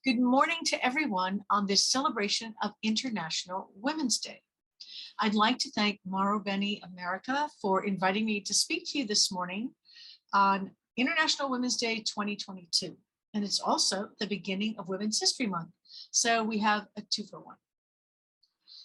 Good morning to everyone on this celebration of International Women's Day. I'd like to thank Marubeni America for inviting me to speak to you this morning on International Women's Day 2022. And it's also the beginning of Women's History Month. So we have a 2-for-1.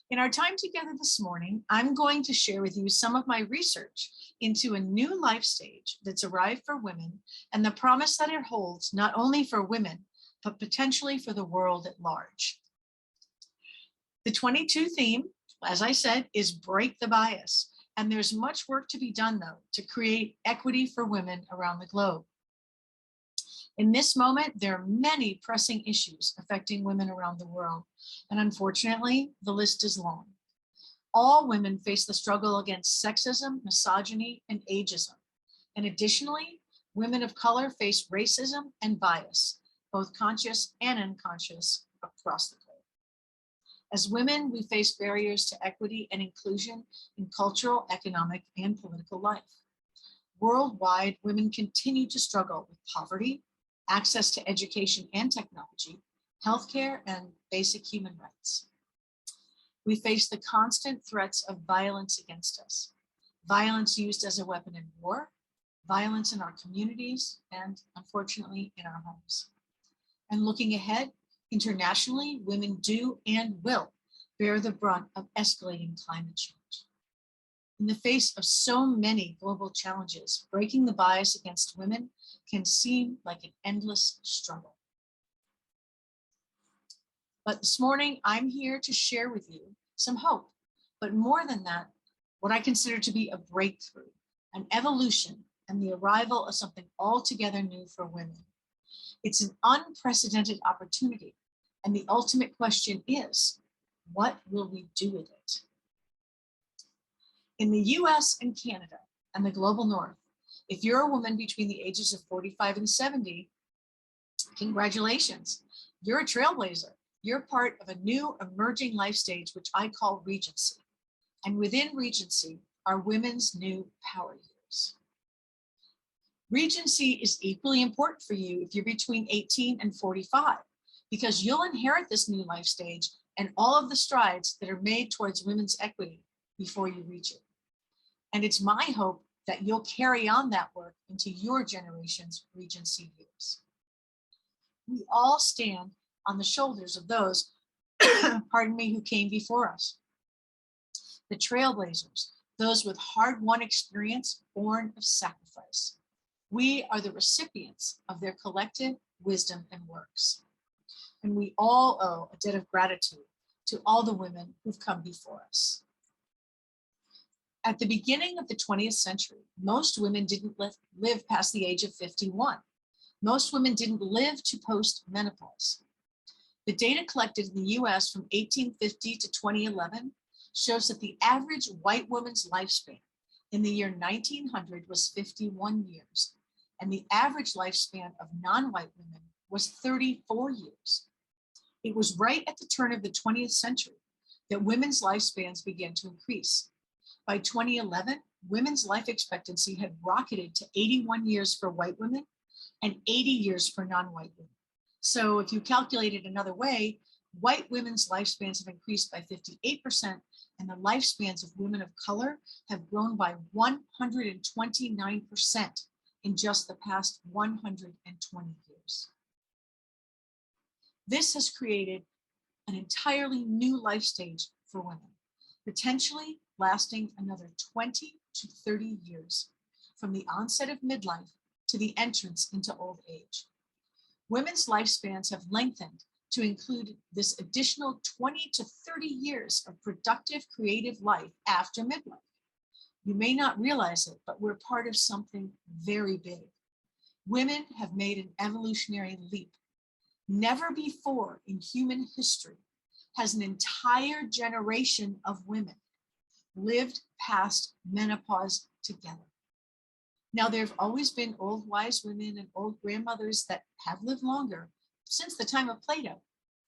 In our time together this morning, I'm going to share with you some of my research into a new life stage that's arrived for women and the promise that it holds not only for women, but potentially for the world at large. The 22 theme, as I said, is break the bias. And there's much work to be done, though, to create equity for women around the globe. In this moment, there are many pressing issues affecting women around the world. And unfortunately, the list is long. All women face the struggle against sexism, misogyny, and ageism. And additionally, women of color face racism and bias, both conscious and unconscious, across the globe. As women, we face barriers to equity and inclusion in cultural, economic, and political life. Worldwide, women continue to struggle with poverty, access to education and technology, healthcare, and basic human rights. We face the constant threats of violence against us, violence used as a weapon in war, violence in our communities, and unfortunately in our homes. And looking ahead, internationally, women do and will bear the brunt of escalating climate change. In the face of so many global challenges, breaking the bias against women can seem like an endless struggle. But this morning, I'm here to share with you some hope, but more than that, what I consider to be a breakthrough, an evolution, and the arrival of something altogether new for women. It's an unprecedented opportunity. And the ultimate question is, what will we do with it? In the US and Canada and the global north, if you're a woman between the ages of 45 and 70, congratulations, you're a trailblazer. You're part of a new emerging life stage, which I call Regency. And within Regency are women's new power years. Regency is equally important for you if you're between 18 and 45, because you'll inherit this new life stage and all of the strides that are made towards women's equity before you reach it. And it's my hope that you'll carry on that work into your generation's Regency years. We all stand on the shoulders of those, pardon me, who came before us. The trailblazers, those with hard-won experience born of sacrifice. We are the recipients of their collective wisdom and works. And we all owe a debt of gratitude to all the women who've come before us. At the beginning of the 20th century, most women didn't live past the age of 51. Most women didn't live to post-menopause. The data collected in the US from 1850 to 2011 shows that the average white woman's lifespan in the year 1900 was 51 years, and the average lifespan of non-white women was 34 years. It was right at the turn of the 20th century that women's lifespans began to increase. By 2011, women's life expectancy had rocketed to 81 years for white women and 80 years for non-white women. So if you calculate it another way, white women's lifespans have increased by 58%, and the lifespans of women of color have grown by 129% in just the past 120 years. This has created an entirely new life stage for women, potentially lasting another 20 to 30 years from the onset of midlife to the entrance into old age. Women's lifespans have lengthened to include this additional 20 to 30 years of productive creative life after midlife. You may not realize it, but we're part of something very big. Women have made an evolutionary leap. Never before in human history has an entire generation of women lived past menopause together. Now, there have always been old wise women and old grandmothers that have lived longer since the time of Plato,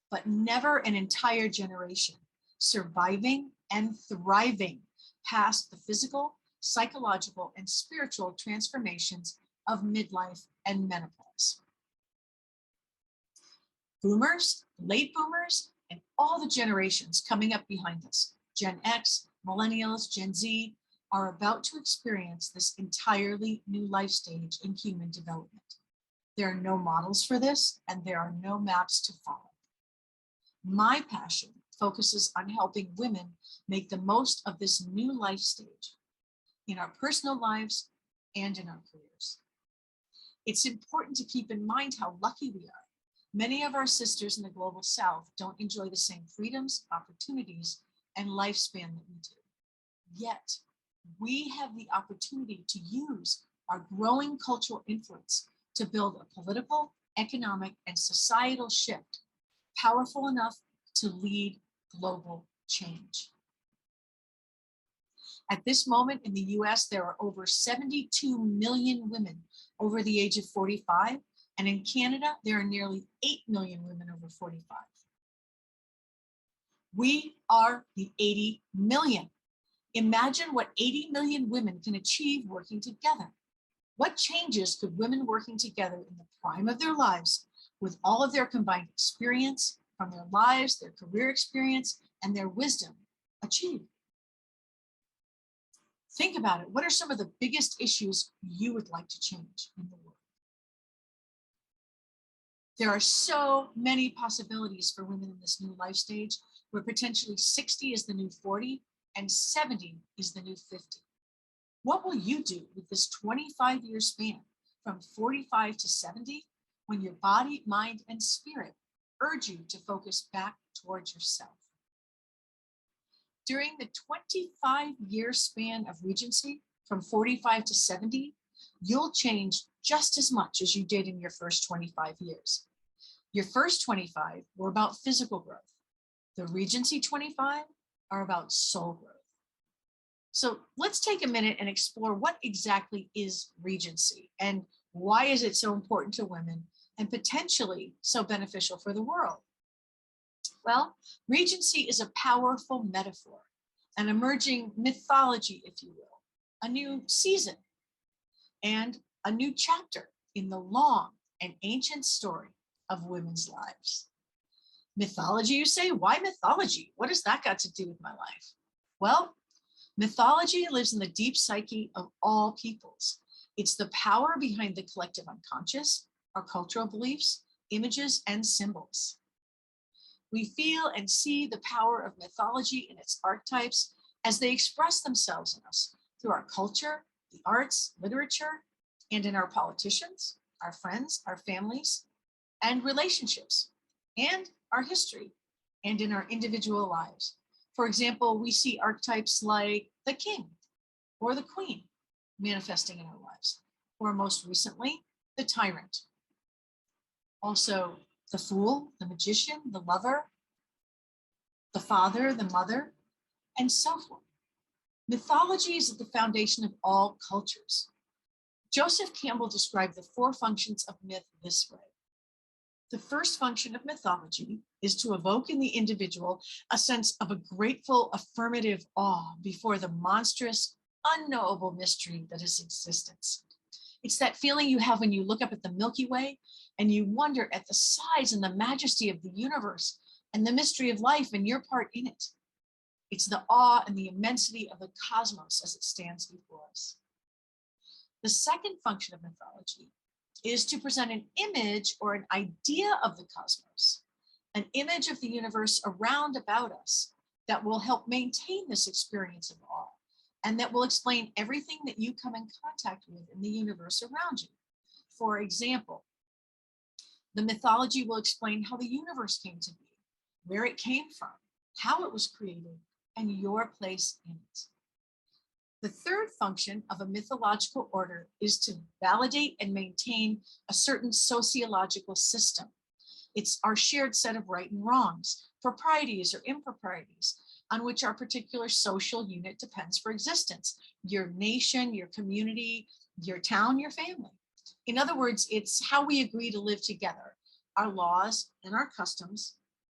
but never an entire generation surviving and thriving past the physical, psychological, and spiritual transformations of midlife and menopause. Boomers, late boomers, and all the generations coming up behind us, Gen X, millennials, Gen Z, are about to experience this entirely new life stage in human development. There are no models for this, and there are no maps to follow. My passion focuses on helping women make the most of this new life stage in our personal lives and in our careers. It's important to keep in mind how lucky we are. Many of our sisters in the global South don't enjoy the same freedoms, opportunities, and lifespan that we do. Yet, we have the opportunity to use our growing cultural influence to build a political, economic, and societal shift powerful enough to lead global change. At this moment in the US, there are over 72 million women over the age of 45, and in Canada, there are nearly 8 million women over 45. We are the 80 million. Imagine what 80 million women can achieve working together. What changes could women working together in the prime of their lives, with all of their combined experience from their lives, their career experience, and their wisdom, achieve? Think about it. What are some of the biggest issues you would like to change in the world? There are so many possibilities for women in this new life stage, where potentially 60 is the new 40 and 70 is the new 50. What will you do with this 25-year span from 45 to 70 when your body, mind, and spirit urge you to focus back towards yourself? During the 25-year span of Regency, from 45 to 70, you'll change just as much as you did in your first 25 years. Your first 25 were about physical growth. The Regency 25 are about soul growth. So let's take a minute and explore what exactly is Regency and why is it so important to women and potentially so beneficial for the world? Well, Regency is a powerful metaphor, an emerging mythology, if you will, a new season, and a new chapter in the long and ancient story of women's lives. Mythology, you say? Why mythology? What has that got to do with my life? Well, mythology lives in the deep psyche of all peoples. It's the power behind the collective unconscious, our cultural beliefs, images, and symbols. We feel and see the power of mythology in its archetypes as they express themselves in us through our culture, the arts, literature, and in our politicians, our friends, our families, and relationships, and our history, and in our individual lives. For example, we see archetypes like the king or the queen manifesting in our lives, or most recently, the tyrant. Also, the fool, the magician, the lover, the father, the mother, and so forth. Mythology is at the foundation of all cultures. Joseph Campbell described the 4 functions of myth this way. The first function of mythology is to evoke in the individual a sense of a grateful, affirmative awe before the monstrous, unknowable mystery that is existence. It's that feeling you have when you look up at the Milky Way and you wonder at the size and the majesty of the universe and the mystery of life and your part in it. It's the awe and the immensity of the cosmos as it stands before us. The second function of mythology is to present an image or an idea of the cosmos, an image of the universe around about us that will help maintain this experience of awe and that will explain everything that you come in contact with in the universe around you. For example, the mythology will explain how the universe came to be, where it came from, how it was created, and your place in it. The third function of a mythological order is to validate and maintain a certain sociological system. It's our shared set of right and wrongs, proprieties or improprieties, on which our particular social unit depends for existence. Your nation, your community, your town, your family. In other words, it's how we agree to live together, our laws and our customs,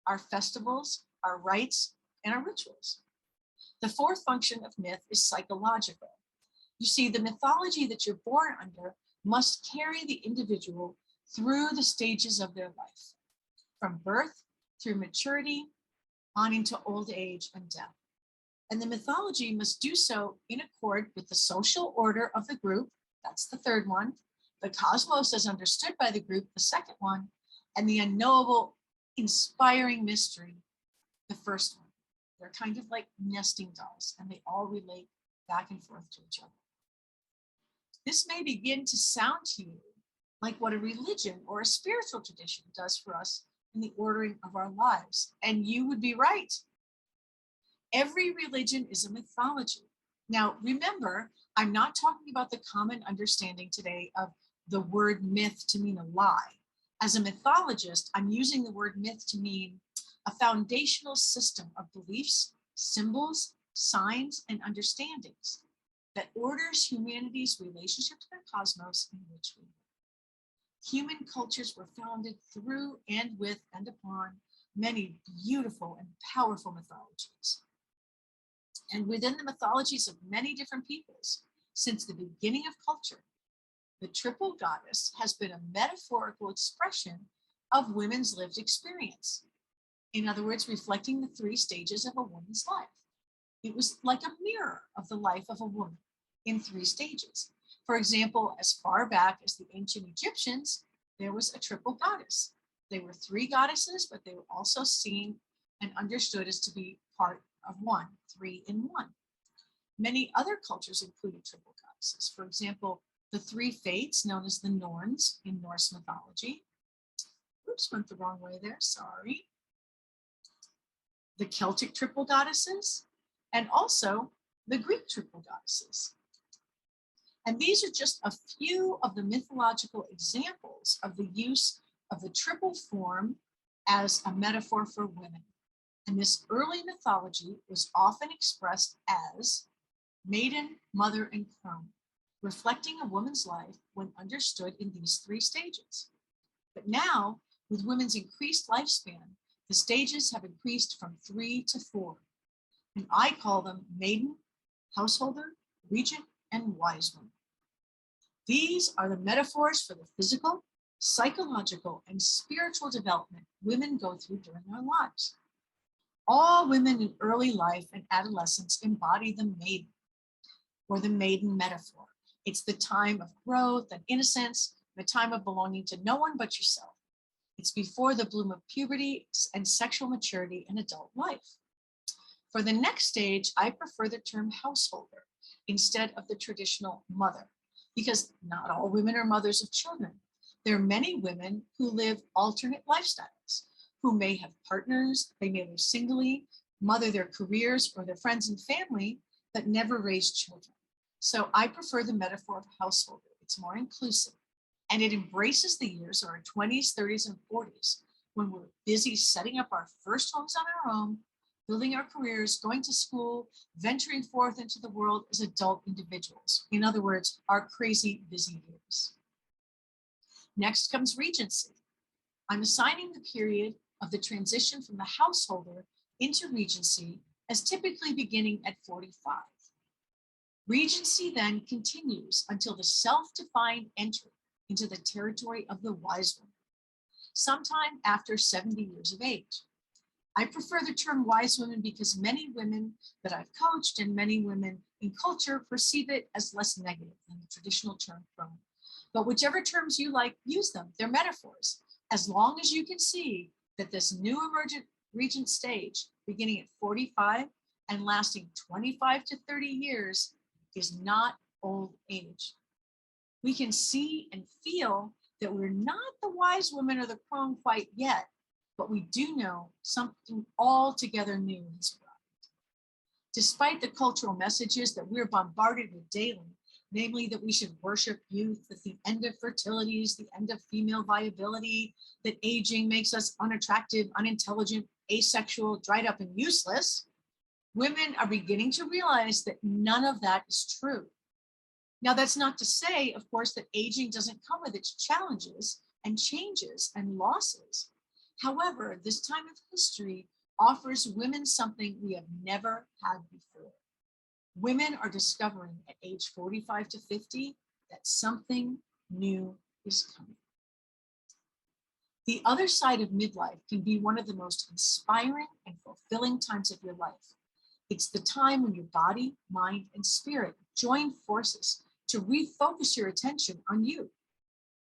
our festivals, our rites, and our rituals. The fourth function of myth is psychological. You see, the mythology that you're born under must carry the individual through the stages of their life. from birth through maturity on into old age and death. And the mythology must do so in accord with the social order of the group, that's the third one, the cosmos as understood by the group, the second one, and the unknowable, inspiring mystery, the first one. They're kind of like nesting dolls, and they all relate back and forth to each other. This may begin to sound to you like what a religion or a spiritual tradition does for us in the ordering of our lives, and you would be right. Every religion is a mythology. Now, remember, I'm not talking about the common understanding today of the word myth to mean a lie. As a mythologist, I'm using the word myth to mean a foundational system of beliefs, symbols, signs, and understandings that orders humanity's relationship to the cosmos in which we live. Human cultures were founded through and with and upon many beautiful and powerful mythologies. And within the mythologies of many different peoples, since the beginning of culture, the triple goddess has been a metaphorical expression of women's lived experience. In other words, reflecting the three stages of a woman's life. It was like a mirror of the life of a woman in three stages. For example, as far back as the ancient Egyptians, there was a triple goddess. They were three goddesses, but they were also seen and understood as to be part of one, three in one. Many other cultures included triple goddesses. For example, the three fates known as the Norns in Norse mythology. Oops, went the wrong way there, sorry. The Celtic triple goddesses, and also the Greek triple goddesses. And these are just a few of the mythological examples of the use of the triple form as a metaphor for women. And this early mythology was often expressed as maiden, mother, and crone, reflecting a woman's life when understood in these three stages. But now, with women's increased lifespan, the stages have increased from 3 to 4. And I call them maiden, householder, regent, and wise woman. These are the metaphors for the physical, psychological, and spiritual development women go through during their lives. All women in early life and adolescence embody the maiden, or the maiden metaphor. It's the time of growth and innocence, the time of belonging to no one but yourself. It's before the bloom of puberty and sexual maturity in adult life. For the next stage, I prefer the term householder instead of the traditional mother, because not all women are mothers of children. There are many women who live alternate lifestyles, who may have partners, they may live singly, mother their careers or their friends and family, but never raise children. So I prefer the metaphor of householder. It's more inclusive, and it embraces the years of our 20s, 30s, and 40s, when we're busy setting up our first homes on our own, building our careers, going to school, venturing forth into the world as adult individuals. In other words, our crazy busy years. Next comes Regency. I'm assigning the period of the transition from the householder into Regency as typically beginning at 45. Regency then continues until the self-defined entry into the territory of the wise woman, sometime after 70 years of age. I prefer the term wise women because many women that I've coached and many women in culture perceive it as less negative than the traditional term crone. But whichever terms you like, use them. They're metaphors. As long as you can see that this new emergent regent stage, beginning at 45 and lasting 25 to 30 years, is not old age. We can see and feel that we're not the wise woman or the crone quite yet, but we do know something altogether new has arrived. Despite the cultural messages that we're bombarded with daily, namely that we should worship youth, that the end of fertility is the end of female viability, that aging makes us unattractive, unintelligent, asexual, dried up, and useless, women are beginning to realize that none of that is true. Now, that's not to say, of course, that aging doesn't come with its challenges and changes and losses. However, this time of history offers women something we have never had before. Women are discovering at age 45 to 50 that something new is coming. The other side of midlife can be one of the most inspiring and fulfilling times of your life. It's the time when your body, mind, and spirit join forces to refocus your attention on you.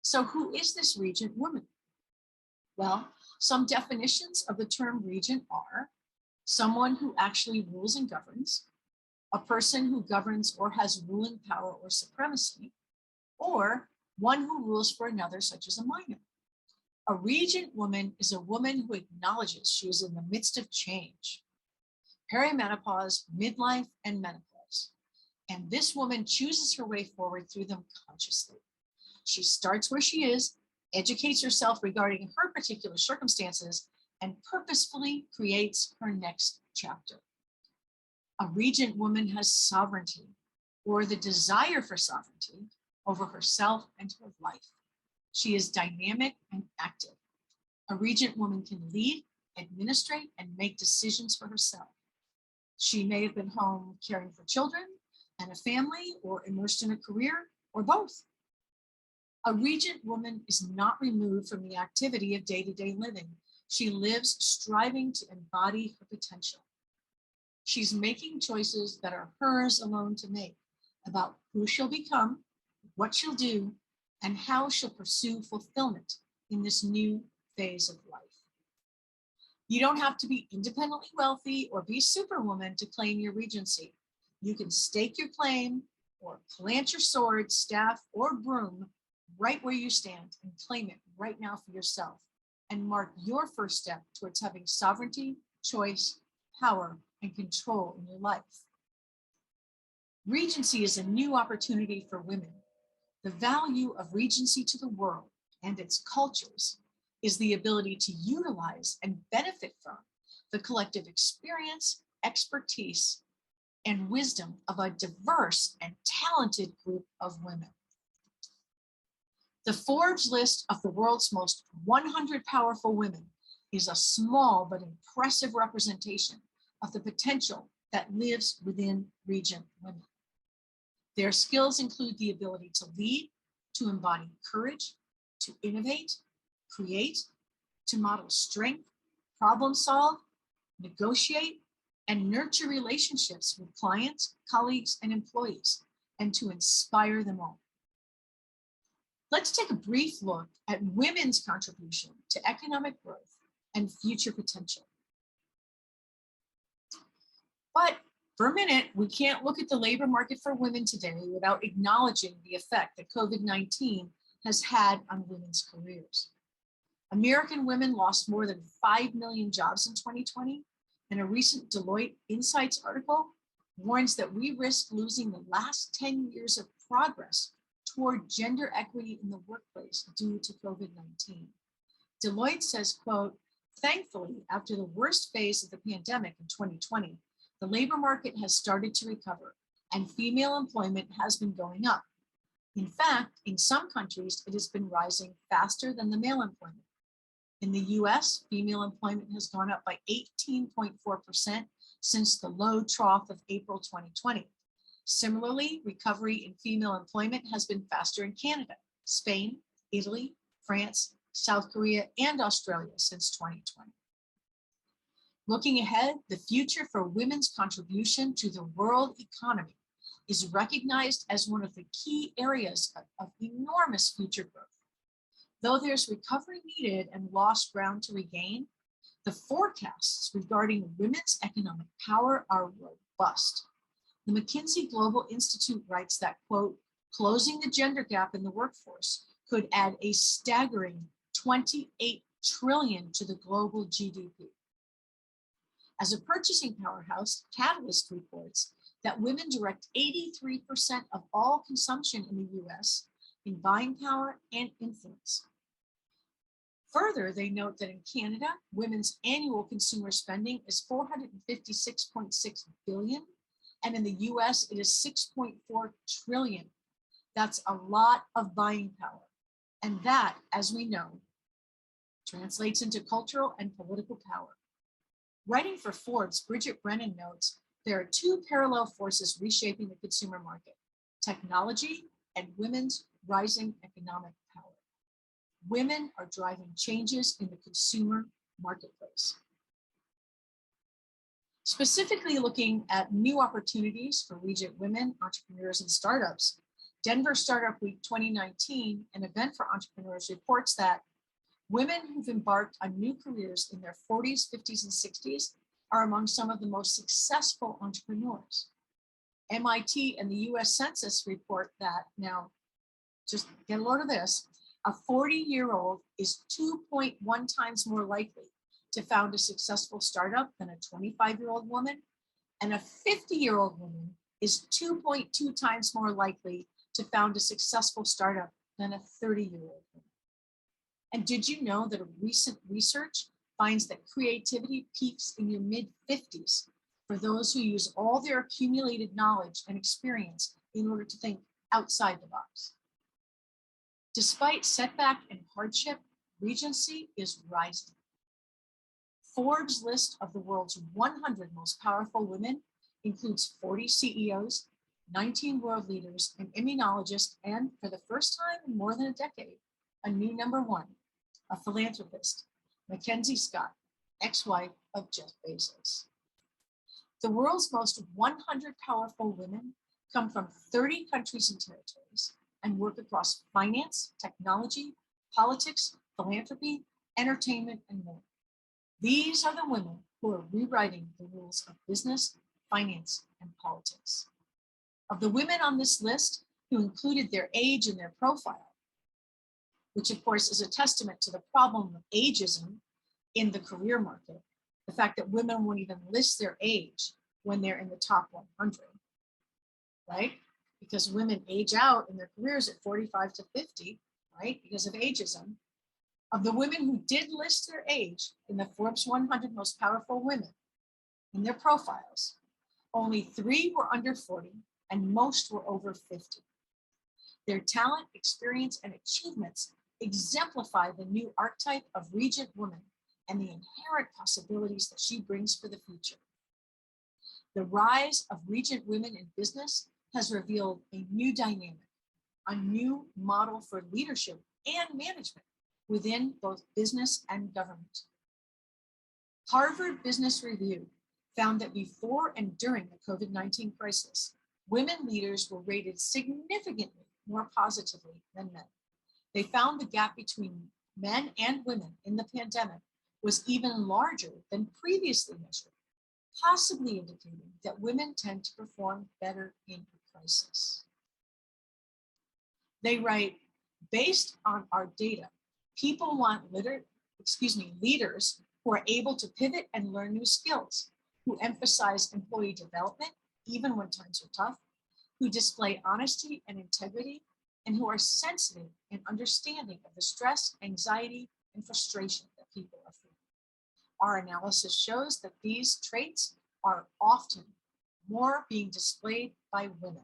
So who is this regent woman? Well, some definitions of the term regent are someone who actually rules and governs, a person who governs or has ruling power or supremacy, or one who rules for another, such as a minor. A regent woman is a woman who acknowledges she is in the midst of change, perimenopause, midlife, and menopause. And this woman chooses her way forward through them consciously. She starts where she is, educates herself regarding her particular circumstances, and purposefully creates her next chapter. A regent woman has sovereignty, or the desire for sovereignty, over herself and her life. She is dynamic and active. A regent woman can lead, administrate, and make decisions for herself. She may have been home caring for children and a family, or immersed in a career, or both. A regent woman is not removed from the activity of day-to-day living. She lives striving to embody her potential. She's making choices that are hers alone to make about who she'll become, what she'll do, and how she'll pursue fulfillment in this new phase of life. You don't have to be independently wealthy or be superwoman to claim your regency. You can stake your claim or plant your sword, staff, or broom right where you stand and claim it right now for yourself and mark your first step towards having sovereignty, choice, power, and control in your life. Regency is a new opportunity for women. The value of regency to the world and its cultures is the ability to utilize and benefit from the collective experience, expertise, and wisdom of a diverse and talented group of women. The Forbes list of the world's most 100 powerful women is a small but impressive representation of the potential that lives within regent women. Their skills include the ability to lead, to embody courage, to innovate, create, to model strength, problem solve, negotiate, and nurture relationships with clients, colleagues, and employees, and to inspire them all. Let's take a brief look at women's contribution to economic growth and future potential. But for a minute, we can't look at the labor market for women today without acknowledging the effect that COVID-19 has had on women's careers. American women lost more than 5 million jobs in 2020, and a recent Deloitte Insights article warns that we risk losing the last 10 years of progress toward gender equity in the workplace due to COVID-19. Deloitte says, quote, "Thankfully, after the worst phase of the pandemic in 2020, the labor market has started to recover and female employment has been going up. In fact, in some countries, it has been rising faster than the male employment. In the US, female employment has gone up by 18.4% since the low trough of April 2020. Similarly, recovery in female employment has been faster in Canada, Spain, Italy, France, South Korea, and Australia since 2020. Looking ahead, the future for women's contribution to the world economy is recognized as one of the key areas of enormous future growth. Though there's recovery needed and lost ground to regain, the forecasts regarding women's economic power are robust. The McKinsey Global Institute writes that, quote, "Closing the gender gap in the workforce could add a staggering 28 trillion to the global GDP. As a purchasing powerhouse, Catalyst reports that women direct 83% of all consumption in the US in buying power and influence. Further, they note that in Canada, women's annual consumer spending is 456.6 billion, and in the US, it is 6.4 trillion. That's a lot of buying power. And that, as we know, translates into cultural and political power. Writing for Forbes, Bridget Brennan notes, there are two parallel forces reshaping the consumer market: technology and women's rising economic power. women are driving changes in the consumer marketplace. Specifically looking at new opportunities for Regent women, entrepreneurs, and startups, Denver Startup Week 2019, an event for entrepreneurs, reports that women who've embarked on new careers in their 40s, 50s, and 60s are among some of the most successful entrepreneurs. MIT and the US Census report that, now just get a load of this, a 40-year-old is 2.1 times more likely to found a successful startup than a 25-year-old woman, and a 50-year-old woman is 2.2 times more likely to found a successful startup than a 30-year-old woman. And did you know that a recent research finds that creativity peaks in your mid-50s for those who use all their accumulated knowledge and experience in order to think outside the box? Despite setback and hardship, Regency is rising. Forbes' list of the world's 100 most powerful women includes 40 CEOs, 19 world leaders, an immunologist, and for the first time in more than a decade, a new number one, a philanthropist, Mackenzie Scott, ex-wife of Jeff Bezos. The world's most 100 powerful women come from 30 countries and territories and work across finance, technology, politics, philanthropy, entertainment, and more. These are the women who are rewriting the rules of business, finance, and politics. Of the women on this list who included their age in their profile, which of course is a testament to the problem of ageism in the career market, the fact that women won't even list their age when they're in the top 100, right? Because women age out in their careers at 45 to 50, right? Because of ageism. Of the women who did list their age in the Forbes 100 most powerful women in their profiles, only 3 were under 40 and most were over 50. Their talent, experience, and achievements exemplify the new archetype of Regent woman and the inherent possibilities that she brings for the future. The rise of Regent women in business has revealed a new dynamic, a new model for leadership and management within both business and government. Harvard Business Review found that before and during the COVID-19 crisis, women leaders were rated significantly more positively than men. They found the gap between men and women in the pandemic was even larger than previously measured, possibly indicating that women tend to perform better in a crisis. They write, based on our data, people want leaders who are able to pivot and learn new skills, who emphasize employee development, even when times are tough, who display honesty and integrity, and who are sensitive and understanding of the stress, anxiety, and frustration that people are feeling. Our analysis shows that these traits are often more being displayed by women.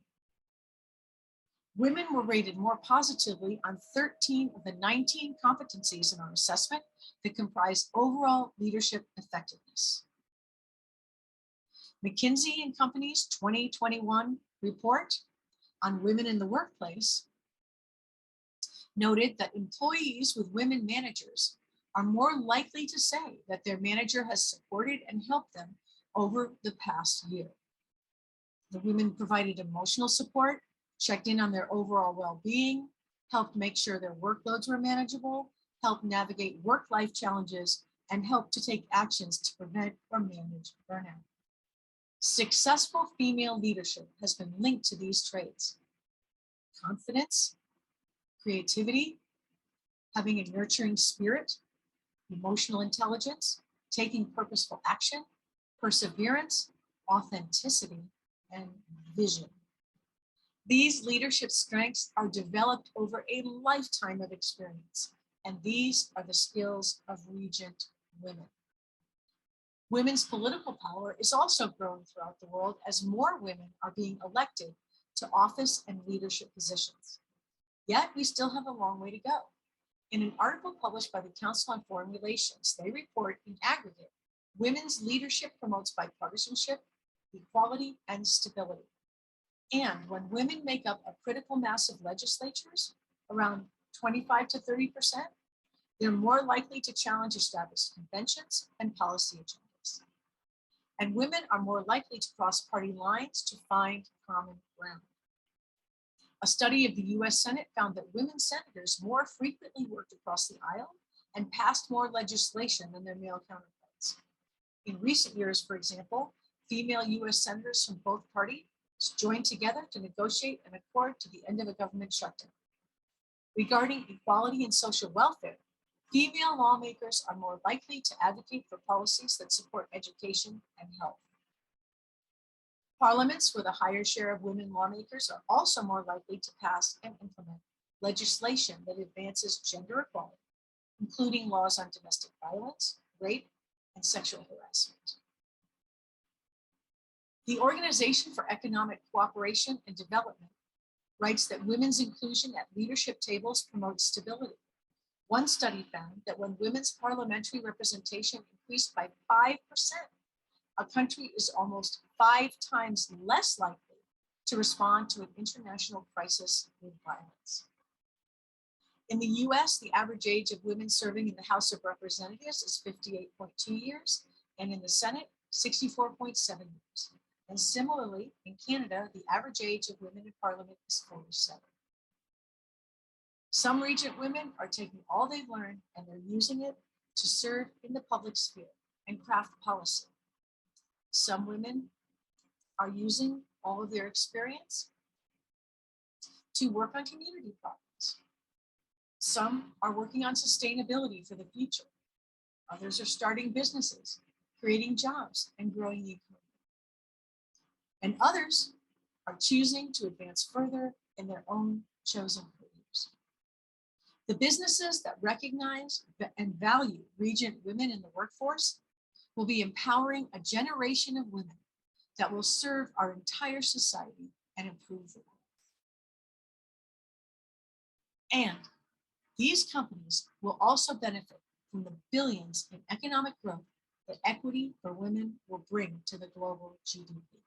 Women were rated more positively on 13 of the 19 competencies in our assessment that comprise overall leadership effectiveness. McKinsey & Company's 2021 report on women in the workplace noted that employees with women managers are more likely to say that their manager has supported and helped them over the past year. The women provided emotional support, checked in on their overall well-being, helped make sure their workloads were manageable, helped navigate work-life challenges, and helped to take actions to prevent or manage burnout. Successful female leadership has been linked to these traits: confidence, creativity, having a nurturing spirit, emotional intelligence, taking purposeful action, perseverance, authenticity, and vision. These leadership strengths are developed over a lifetime of experience, and these are the skills of Regent women. Women's political power is also growing throughout the world as more women are being elected to office and leadership positions. Yet we still have a long way to go. In an article published by the Council on Foreign Relations, they report in aggregate, women's leadership promotes bipartisanship, equality, and stability. And when women make up a critical mass of legislatures, around 25 to 30%, They're more likely to challenge established conventions and policy agendas. And women are more likely to cross party lines to find common ground. A study of the US Senate found that women senators more frequently worked across the aisle and passed more legislation than their male counterparts. In recent years, for example, female US senators from both parties joined together to negotiate an accord to the end of a government shutdown. Regarding equality and social welfare, female lawmakers are more likely to advocate for policies that support education and health. Parliaments with a higher share of women lawmakers are also more likely to pass and implement legislation that advances gender equality, including laws on domestic violence, rape, and sexual harassment. The Organization for Economic Cooperation and Development writes that women's inclusion at leadership tables promotes stability. One study found that when women's parliamentary representation increased by 5%, a country is almost 5 times less likely to respond to an international crisis with violence. In the US, the average age of women serving in the House of Representatives is 58.2 years, and in the Senate, 64.7 years. And similarly, in Canada, the average age of women in Parliament is 47. Some Regent women are taking all they've learned and they're using it to serve in the public sphere and craft policy. Some women are using all of their experience to work on community problems. Some are working on sustainability for the future. Others are starting businesses, creating jobs, and growing the economy. And others are choosing to advance further in their own chosen careers. The businesses that recognize and value Regent women in the workforce will be empowering a generation of women that will serve our entire society and improve the world. And these companies will also benefit from the billions in economic growth that equity for women will bring to the global GDP.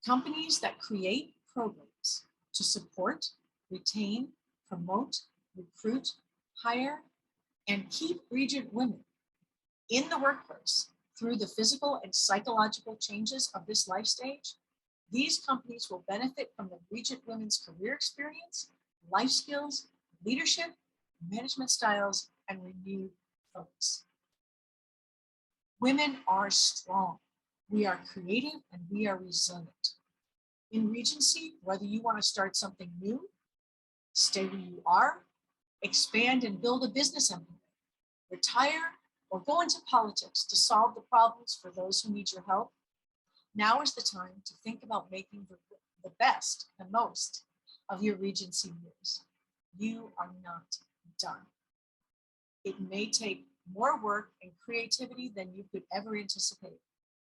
Companies that create programs to support, retain, promote, recruit, hire, and keep Regent women in the workforce through the physical and psychological changes of this life stage, these companies will benefit from the Regent women's career experience, life skills, leadership, management styles, and renewed focus. Women are strong. We are creative and we are resilient. In Regency, whether you want to start something new, stay where you are, expand and build a business empire, retire, or go into politics to solve the problems for those who need your help, now is the time to think about making the best, the most of your Regency years. You are not done. It may take more work and creativity than you could ever anticipate.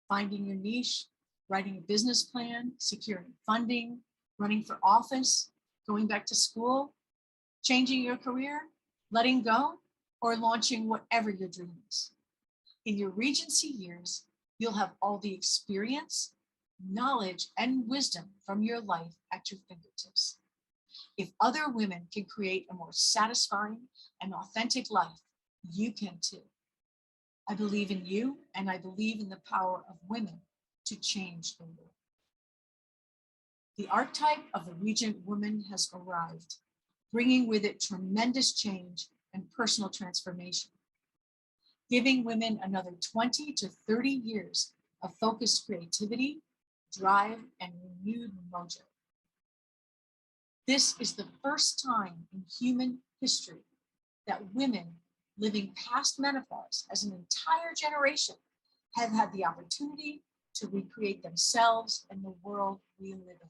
Finding your niche, writing a business plan, securing funding, running for office, going back to school, changing your career, letting go, or launching whatever your dream is. In your Regency years, you'll have all the experience, knowledge, and wisdom from your life at your fingertips. If other women can create a more satisfying and authentic life, you can too. I believe in you, and I believe in the power of women to change the world. The archetype of the Regent woman has arrived, bringing with it tremendous change and personal transformation, giving women another 20 to 30 years of focused creativity, drive, and renewed mojo. This is the first time in human history that women living past menopause as an entire generation have had the opportunity to recreate themselves and the world we live in.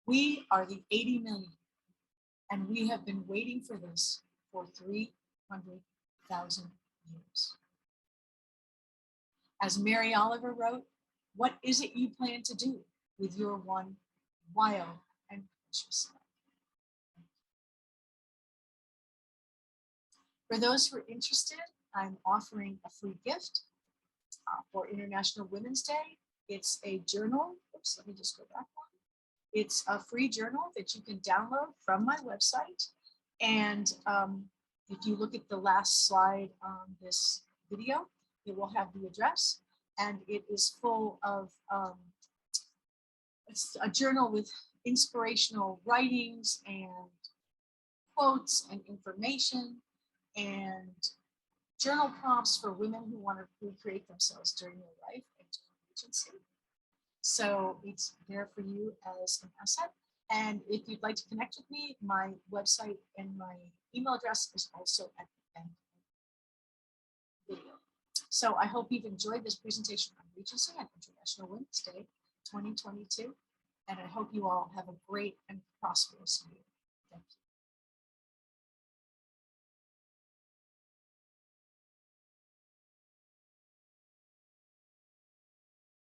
We are the 80 million, and we have been waiting for this for 300,000 years. As Mary Oliver wrote, what is it you plan to do with your one wild and precious life? For those who are interested, I'm offering a free gift for International Women's Day. It's a journal. Oops, let me just go back one. It's a free journal that you can download from my website. And if you look at the last slide on this video, it will have the address, and it is full of it's a journal with inspirational writings and quotes and information and journal prompts for women who want to recreate themselves during their life and during Regency. So it's there for you as an asset. And if you'd like to connect with me, my website and my email address is also at the end of the video. So I hope you've enjoyed this presentation on Regency on International Women's Day 2022. And I hope you all have a great and prosperous year. Thank you.